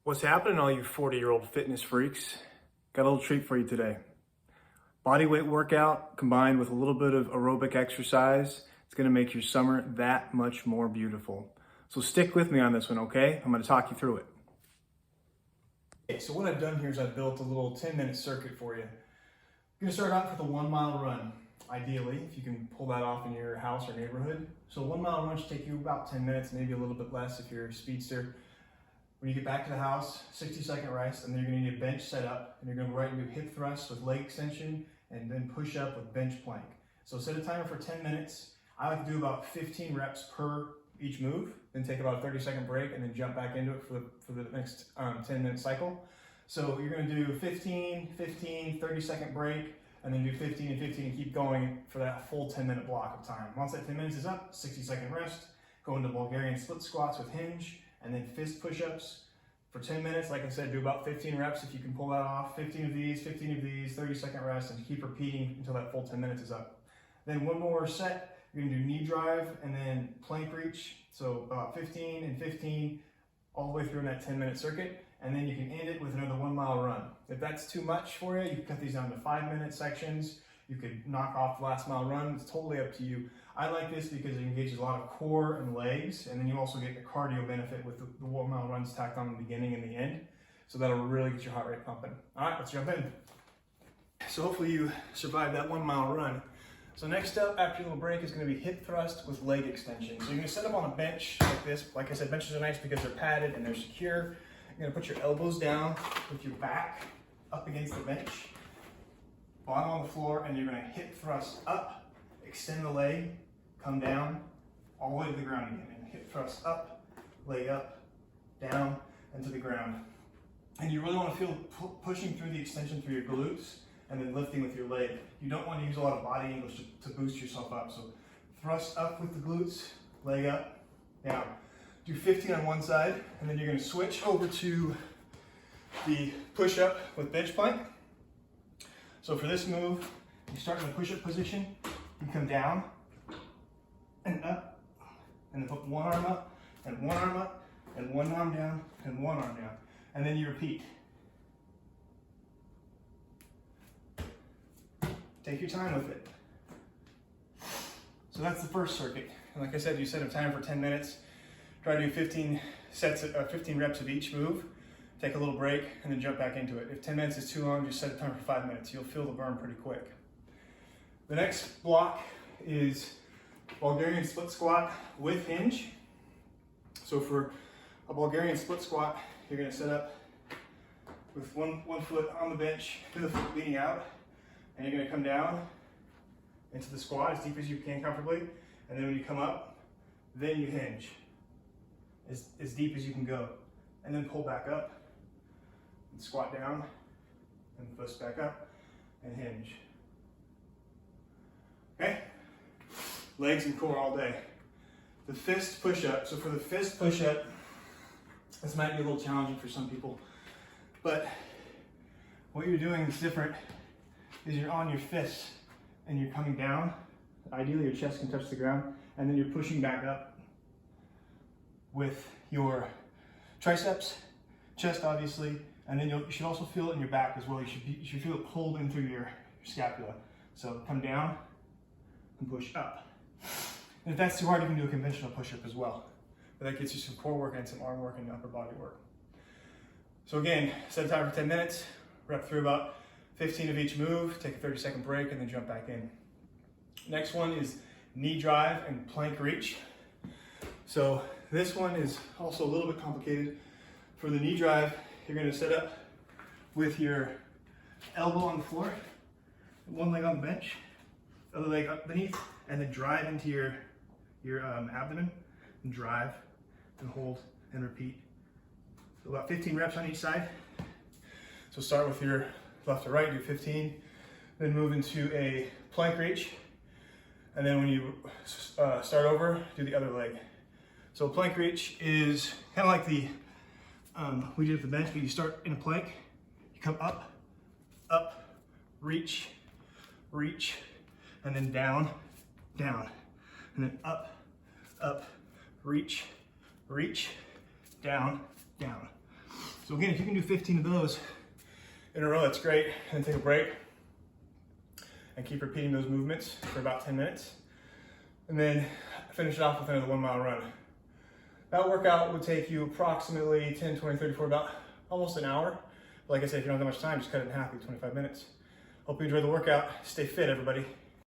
What's happening, all you 40-year-old fitness freaks? Got a little treat for you today. Body weight workout combined with a little bit of aerobic exercise. It's gonna make your summer that much more beautiful. So stick with me on this one, okay? I'm gonna talk you through it. Okay, so what I've done here is I've built a little 10-minute circuit for you. You're gonna start out with a 1 mile run, ideally, if you can pull that off in your house or neighborhood. So a 1 mile run should take you about 10 minutes, maybe a little bit less if you're a speedster. When you get back to the house, 60-second rest, and then you're gonna need a bench set up, and you're gonna go right into hip thrust with leg extension, and then push up with bench plank. So set a timer for 10 minutes. I like to do about 15 reps per each move, then take about a 30-second break, and then jump back into it for the next 10-minute cycle. So you're gonna do 15, 15, 30-second break, and then do 15 and 15 and keep going for that full 10-minute block of time. Once that 10 minutes is up, 60-second rest, go into Bulgarian split squats with hinge, and then fist push-ups for 10 minutes. Like I said, do about 15 reps if you can pull that off. 15 of these, 30-second rest, and keep repeating until that full 10 minutes is up. Then one more set, you're gonna do knee drive and then plank reach. So about 15 and 15 all the way through in that 10-minute circuit. And then you can end it with another 1 mile run. If that's too much for you, you can cut these down to 5-minute sections. You could knock off the last mile run. It's totally up to you. I like this because it engages a lot of core and legs, and then you also get the cardio benefit with the 1 mile runs tacked on in the beginning and the end. So that'll really get your heart rate pumping. All right, let's jump in. So hopefully you survived that 1 mile run. So next up after your little break is gonna be hip thrust with leg extension. So you're gonna set them on a bench like this. Like I said, benches are nice because they're padded and they're secure. You're gonna put your elbows down with your back up against the bench, bottom on the floor, and you're gonna hip thrust up, extend the leg, come down, all the way to the ground again. And hip thrust up, leg up, down, and to the ground. And you really wanna feel pushing through the extension through your glutes and then lifting with your leg. You don't wanna use a lot of body angles to boost yourself up. So thrust up with the glutes, leg up, down. Do 15 on one side, and then you're gonna switch over to the push-up with bench plank. So for this move, you start in the push-up position, you come down and up, and then put one arm up, and one arm up, and one arm down, and one arm down. And then you repeat. Take your time with it. So that's the first circuit. And like I said, you set a time for 10 minutes. Try to do 15 reps of each move, take a little break, and then jump back into it. If 10 minutes is too long, just set a timer for 5 minutes. You'll feel the burn pretty quick. The next block is Bulgarian split squat with hinge. So for a Bulgarian split squat, you're gonna set up with one foot on the bench, the other foot leaning out, and you're gonna come down into the squat as deep as you can comfortably, and then when you come up, then you hinge. As deep as you can go, and then pull back up, and squat down, and twist back up, and hinge. Okay? Legs and core all day. The fist push-up. So for the fist push-up, this might be a little challenging for some people, but what you're doing is different. Is you're on your fists, and you're coming down. Ideally, your chest can touch the ground, and then you're pushing back up with your triceps, chest obviously, and then you should also feel it in your back as well. You should feel it pulled in through your scapula. So come down and push up. And if that's too hard, you can do a conventional push-up as well. But that gets you some core work and some arm work and upper body work. So again, set a timer for 10 minutes, rep through about 15 of each move, take a 30-second break, and then jump back in. Next one is knee drive and plank reach. So this one is also a little bit complicated. For the knee drive, you're gonna set up with your elbow on the floor, one leg on the bench, other leg up beneath, and then drive into your abdomen, and drive, and hold, and repeat. So about 15 reps on each side. So start with your left to right, do 15, then move into a plank reach, and then when you start over, do the other leg. So plank reach is kind of like the we did at the bench, but you start in a plank, you come up, up, reach, reach, and then down, down, and then up, up, reach, reach, down, down. So again, if you can do 15 of those in a row, that's great. And take a break and keep repeating those movements for about 10 minutes. And then finish it off with another 1 mile run. That workout would take you approximately 10, 20, 30, 40, about almost an hour. Like I said, if you don't have that much time, just cut it in half, be 25 minutes. Hope you enjoy the workout. Stay fit, everybody.